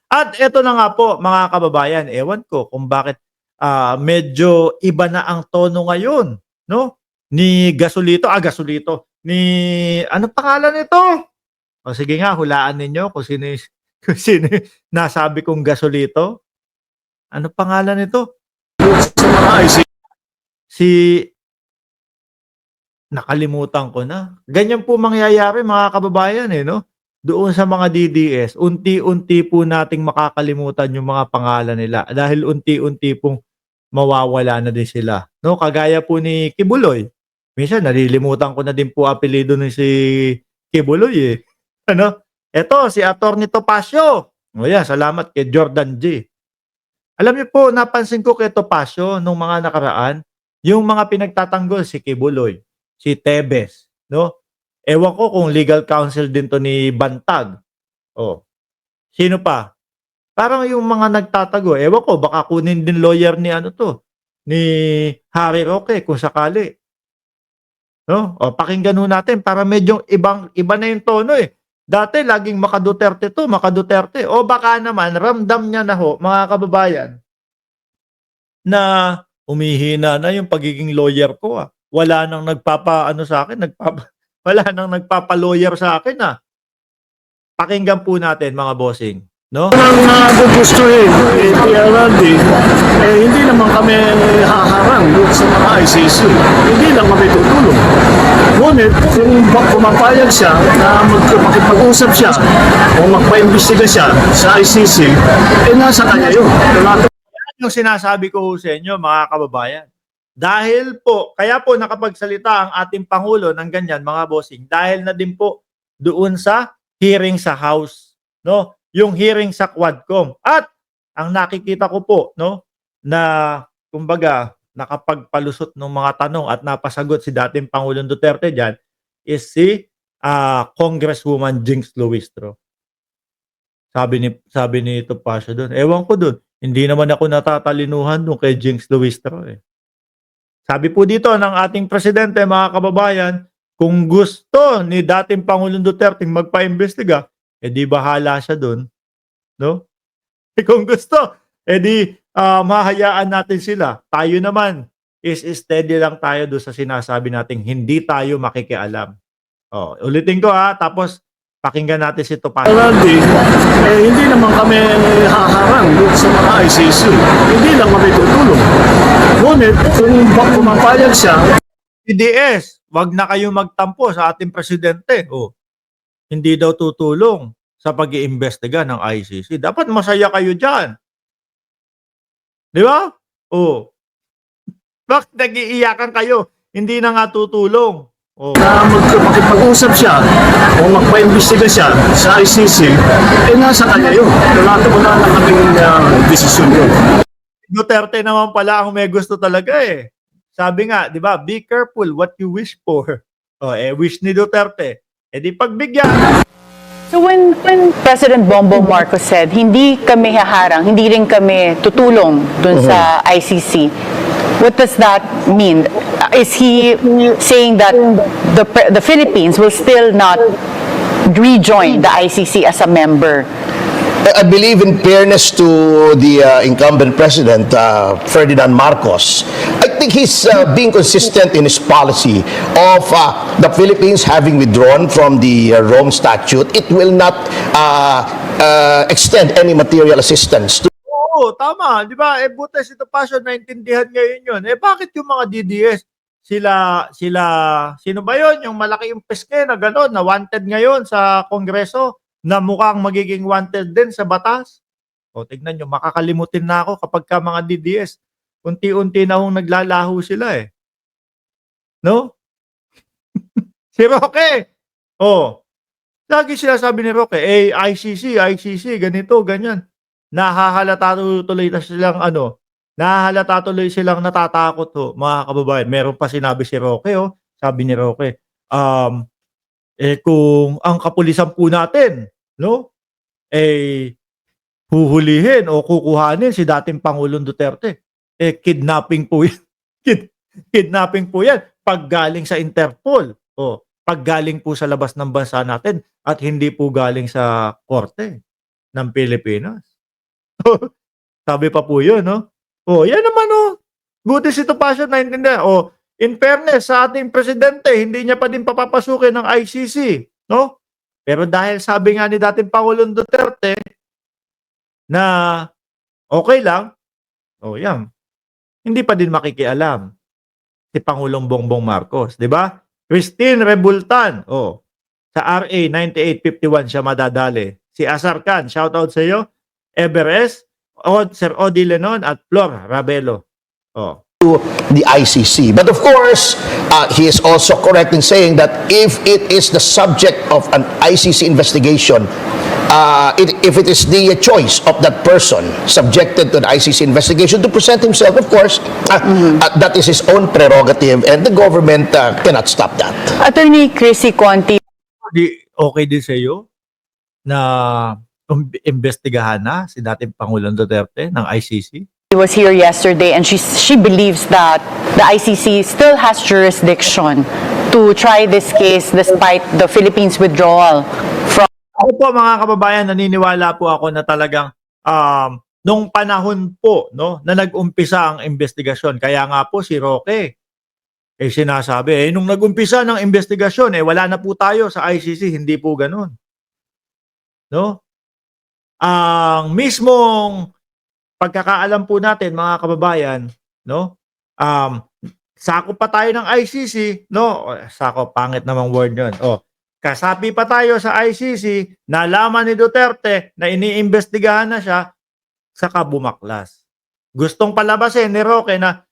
At eto na nga po mga kababayan, ewan ko kung bakit, medyo iba na ang tono ngayon 'no, ni Gasolito, ni anong pangalan nito? O sige nga hulaan ninyo kung sino kung sino yung nasabi kong Gasolito. Ano pangalan nito? Si nakalimutan ko na. Ganyan po mangyayari mga kababayan, eh, 'no? Doon sa mga DDS, unti-unti po nating makakalimutan yung mga pangalan nila dahil unti-unti pong mawawala na din sila, 'no? Kagaya po ni Kibuloy. Minsan nalilimutan ko na din po apelyido ni si Kibuloy, eh, ano? Eto si Attorney Topacio, o yan salamat kay Jordan G. Alam niyo po napansin ko kay Topacio nung mga nakaraan, yung mga pinagtatanggol si Kibuloy, si Tebes, 'no? Ewan ko kung legal counsel din 'to ni Bantag, oh, sino pa? Parang yung mga nagtatago, ewan ko baka kunin din lawyer ni ano 'to, ni Harry Roque kung sakali, 'no? Oh, pakinggan ho natin para medyo iba na yung tono, eh. Dati laging maka-Duterte 'to, maka-Duterte. O baka naman ramdam niya na ho, mga kababayan, na humihina na yung pagiging lawyer ko, ah. Wala nang nagpapaano sa'kin, wala nang nagpapa-lawyer sa'kin, ah. Pakinggan po natin mga bossing, 'no? Ang gugustuhin ni PRRD, hindi naman kami haharang doon sa mga ICC. Hindi lang kami tutulong. Ngunit kung pumapayag siya na makipag-usap siya o magpa-imbestiga siya sa ICC, nasa kanya yun. Yung sinasabi ko ho sa inyo mga kababayan. Dahil po, kaya po nakapagsalita ang ating Pangulo ng ganyan mga bossing, dahil na din po doon sa hearing sa House, no? Yung hearing sa Quadcom. At ang nakikita ko po, no, na kumbaga nakapagpalusot ng mga tanong at napasagot si dating Pangulong Duterte diyan is si Congresswoman Jinx Luistro. Sabi ni Topacio doon, ewan ko doon, hindi naman ako natatalinuhan doon kay Jinx Luistro, eh. Sabi po dito ng ating presidente, mga kababayan, kung gusto ni dating Pangulong Duterte magpaimbestiga, eh di bahala siya doon, no? Eh kung gusto, eh di mahayaan natin sila. Tayo naman is steady lang tayo doon sa sinasabi nating hindi tayo makikialam. Oh, ulitin ko ha, tapos pakinggan natin si Topacio. PRRD, hindi naman kami haharang doon sa mga ICC. Hindi lang kami tutulong. Ngunit kung pumapayag siya, PDS, wag na kayong magtampo sa ating presidente. Oh, hindi daw tutulong sa pag-iimbestiga ng ICC. Dapat masaya kayo diyan. 'Di ba? Oh, bakit nag-iiyakan kayo? Hindi na nga tutulong. Oh. na makipag-usap siya o magpa-imbestiga siya sa ICC, nasa kanya yun. Wala na kaming desisyon yun. Duterte naman pala ang may gusto talaga, eh. Sabi nga, 'di ba, be careful what you wish for. Oh, eh wish ni Duterte. Eh di pagbigyan. So when President Bongbong Marcos said, hindi kami haharang, hindi rin kami tutulong dun sa ICC, what does that mean? Is he saying that the Philippines will still not rejoin the ICC as a member? I believe, in fairness to the incumbent president, Ferdinand Marcos, I think he's being consistent in his policy of the Philippines having withdrawn from the Rome Statute. It will not extend any material assistance to Oo, tama, 'di ba? Eh buti si Topacio naintindihan ngayon 'yun. Eh bakit yung mga DDS sila sino ba 'yon? Yung malaki yung peske na gano'n, na wanted ngayon sa Kongreso, na mukhang magiging wanted din sa batas. O tignan niyo, makakalimutin na ako kapagka mga DDS, unti-unti na hong naglalaho sila, eh. 'No? Si Roque, oh, lagi sinasabi ni Roque, eh, ICC, ganito, ganyan. Nahahalata tuloy silang natatakot ho, mga kababayan. Meron pa sinabi si Roque, oh, sabi ni Roque, kung ang kapulisan po natin, 'no, eh, huhulihin o kukuhanin si dating Pangulong Duterte, eh, kidnapping po 'yan. Kidnapping po 'yan 'pag galing sa Interpol, o 'pag galing po sa labas ng bansa natin at hindi po galing sa korte ng Pilipinas. Sabi pa po yun, no? Oh, yan naman, oh. Buti si Topacio naintindihan. Oh, in fairness sa ating presidente, hindi niya pa din papapasukin ng ICC, no? Pero dahil sabi nga ni dating Pangulong Duterte na okay lang, oh, yan. Hindi pa din makikialam si Pangulong Bongbong Marcos, di ba? Christine Rebultan, oh, sa RA 9851 siya madadali. Si Asar Khan, shoutout sa iyo. Everest, Sir Odi Lenon at Flor Rabelo. Oh. To the ICC. But of course, he is also correct in saying that if it is the subject of an ICC investigation, if it is the choice of that person subjected to the ICC investigation to present himself, of course, that is his own prerogative and the government cannot stop that. Attorney Chrissy Conti, Okay din sa iyo na imbestigahan na si dating Pangulong Duterte ng ICC? was here yesterday, and she believes that the ICC still has jurisdiction to try this case despite the Philippines' withdrawal from. Ako po mga kababayan, naniniwala po ako na talagang nung panahon po, no, na nag-umpisa ang investigasyon. Kaya nga po si Roque sinasabi, nung nag-umpisa ng investigasyon, wala na po tayo sa ICC. Hindi po ganun. No? Ang mismong pagkakaalam po natin mga kababayan, no? Sakop pa tayo ng ICC, no? Sakop, pangit namang word 'yon. Kasapi pa tayo sa ICC, nalaman ni Duterte na iniimbestigahan na siya, saka bumaklas. Gustong palabasin ni Roque na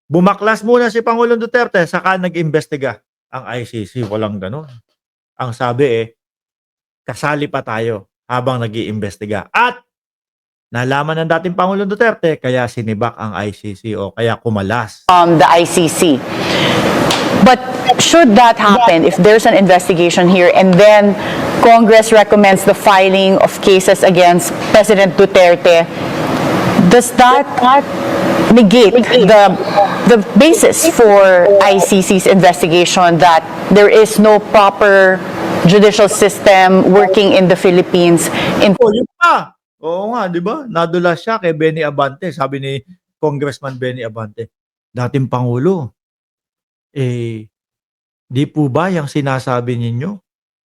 bumaklas muna si Pangulong Duterte, saka nag-imbestiga ang ICC. Walang ganun. Ang sabi kasali pa tayo habang nag-iimbestiga. At nalaman ng dating Pangulong Duterte, kaya sinibak ang ICC o kaya kumalas. The ICC. But should that happen, if there's an investigation here and then Congress recommends the filing of cases against President Duterte, does that negate the basis for ICC's investigation that there is no proper judicial system working in the Philippines? Yun pa! Oo nga, di ba? Nadulas siya kay Benny Abante. Sabi ni Congressman Benny Abante, dating Pangulo, di po ba yung sinasabi ninyo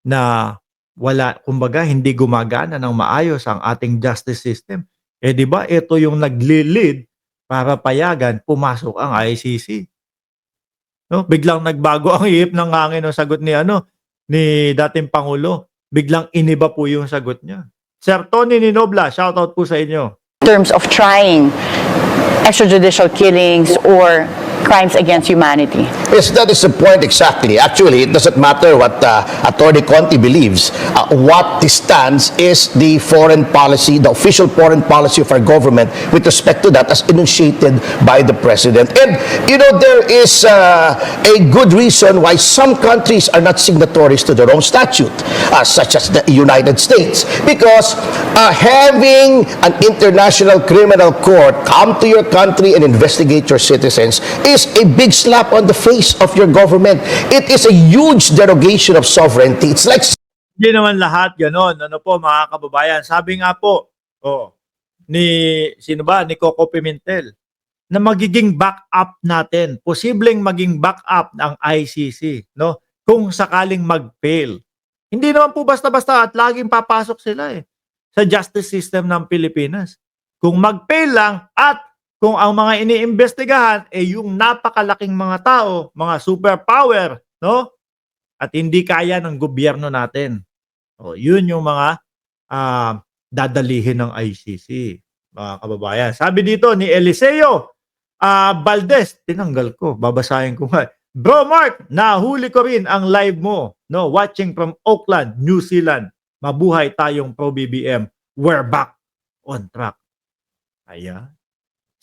na wala, kumbaga, hindi gumagana ng maayos ang ating justice system? Di ba, ito yung nagli-lead para payagan pumasok ang ICC. No? Biglang nagbago ang ihip ng hangin ng sagot ni dating Pangulo. Biglang iniba po yung sagot niya. Sir Tony Ninobla, shoutout po sa inyo. In terms of trying extrajudicial killings or crimes against humanity. Yes, that is the point exactly. Actually, it doesn't matter what Attorney Conti believes. What stands is the foreign policy, the official foreign policy of our government with respect to that as enunciated by the President. And, you know, there is a good reason why some countries are not signatories to their own statute, such as the United States. Because having an international criminal court come to your country and investigate your citizens is a big slap on the face of your government. It is a huge derogation of sovereignty. It's like... Hindi naman lahat ganon. Ano po mga kababayan? Sabi nga po, ni Coco Pimentel, na magiging backup natin, posibleng maging backup ng ICC, no? Kung sakaling mag-fail. Hindi naman po basta-basta at laging papasok sila sa justice system ng Pilipinas. Kung mag-fail lang at kung ang mga iniimbestigahan yung napakalaking mga tao, mga superpower, no? At hindi kaya ng gobyerno natin. Yun yung mga dadalihin ng ICC, mga kababayan. Sabi dito ni Eliseo Valdez, tinanggal ko, babasahin ko nga. Bro Mark, nahuli ko rin ang live mo, no? Watching from Auckland, New Zealand. Mabuhay tayong Pro BBM. We're back on track. Ayan.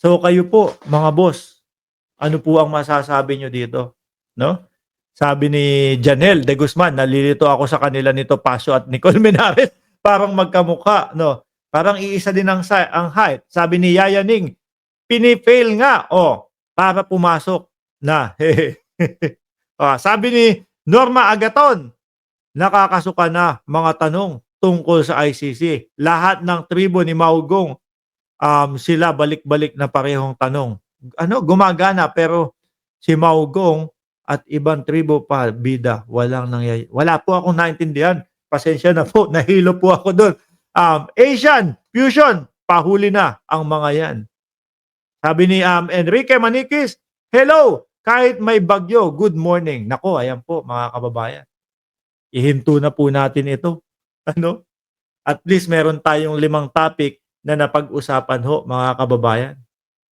So kayo po, mga boss, ano po ang masasabi nyo dito? No? Sabi ni Janelle de Guzman, nalilito ako sa kanila nito Pasio at Nicole Menares, parang magkamukha, no? Parang iisa din ang height. Sabi ni Yaya Ning, pinifail nga, para pumasok na. Sabi ni Norma Agaton, nakakasuka na mga tanong tungkol sa ICC. Lahat ng tribo ni Maugong, sila balik-balik na parehong tanong. Gumagana, pero si Maugong at ibang tribo pa, bida, wala po akong naintindihan. Pasensya na po, nahilo po ako doon. Asian Fusion, pahuli na ang mga yan. Sabi ni Enrique Maniquis, hello, kahit may bagyo, good morning. Nako, ayan po mga kababayan. Ihinto na po natin ito. At least meron tayong 5 topic na napag-usapan ho, mga kababayan.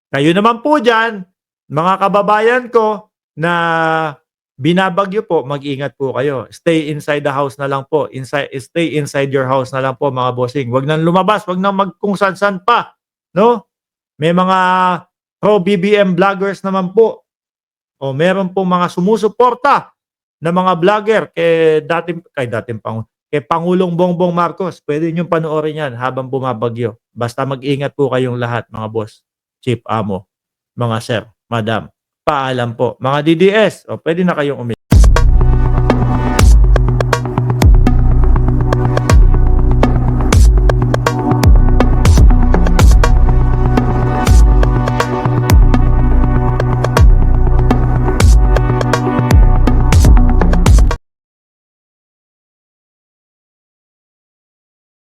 Kayo naman po dyan, mga kababayan ko, na binabagyo po, mag-ingat po kayo. Stay inside the house na lang po. Stay inside your house na lang po, mga bossing. Huwag nang lumabas, huwag nang kung san-san pa. No? May mga pro-BBM vloggers naman po. O meron po mga sumusuporta na mga vlogger kay Pangulong Bongbong Marcos. Pwede nyo panoorin yan habang bumabagyo. Basta mag-ingat po kayong lahat, mga boss, chief amo, mga sir, madam. Paalam po. Mga DDS, pwede na kayong